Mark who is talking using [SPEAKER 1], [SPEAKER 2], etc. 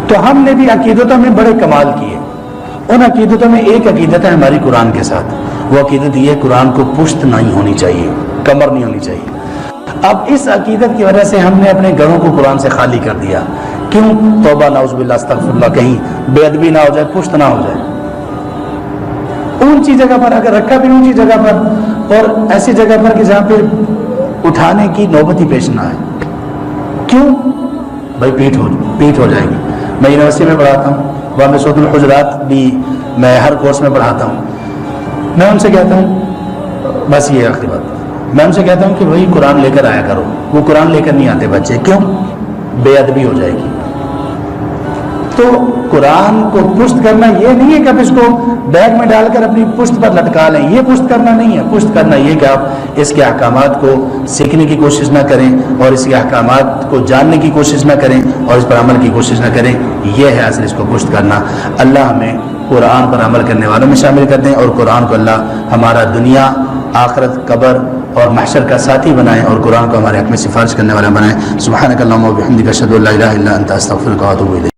[SPEAKER 1] تو ہم نے بھی عقیدتوں میں بڑے کمال کیے. ان عقیدتوں میں ایک عقیدت ہے ہماری قرآن کے ساتھ. وہ عقیدت یہ قرآن کو پشت نہیں ہونی چاہیے, کمر نہیں ہونی چاہیے. اب اس عقیدت کی وجہ سے ہم نے اپنے گھروں کو قرآن سے خالی کر دیا. کیوں؟ توبہ نعوذ باللہ استغفر اللہ, کہیں بے ادبی نہ ہو جائے, پشت نہ ہو جائے. اونچی جگہ پر اگر رکھا بھی اونچی جگہ پر, اور ایسی جگہ پر کہ جہاں پہ اٹھانے کی نوبت ہی پیش نہ آئے. کیوں؟ بھائی پیٹ ہو جائے گی. میں یونیورسٹی میں پڑھاتا ہوں, وہاں میں سورۃ الحجرات بھی میں ہر کورس میں پڑھاتا ہوں. میں ان سے کہتا ہوں, بس یہ آخری بات, میں ان سے کہتا ہوں کہ بھائی قرآن لے کر آیا کرو. وہ قرآن لے کر نہیں آتے بچے. کیوں؟ بے ادبی ہو جائے گی. تو قرآن کو پشت کرنا یہ نہیں ہے کہ آپ اس کو بیگ میں ڈال کر اپنی پشت پر لٹکا لیں. یہ پشت کرنا نہیں ہے. پشت کرنا یہ کہ آپ اس کے احکامات کو سیکھنے کی کوشش نہ کریں, اور اس کے احکامات کو جاننے کی کوشش نہ کریں, اور اس پر عمل کی کوشش نہ کریں. یہ ہے اصل اس کو پشت کرنا. اللہ ہمیں قرآن پر عمل کرنے والوں میں شامل کر دیں, اور قرآن کو اللہ ہمارا دنیا, آخرت, قبر اور محشر کا ساتھی بنائیں, اور قرآن کو ہمارے حق میں سفارش کرنے والا بنائیں. سبحانک اللہم و بحمدک اشہد ان لا الہ الا انت استغفرک و اتوب الیک.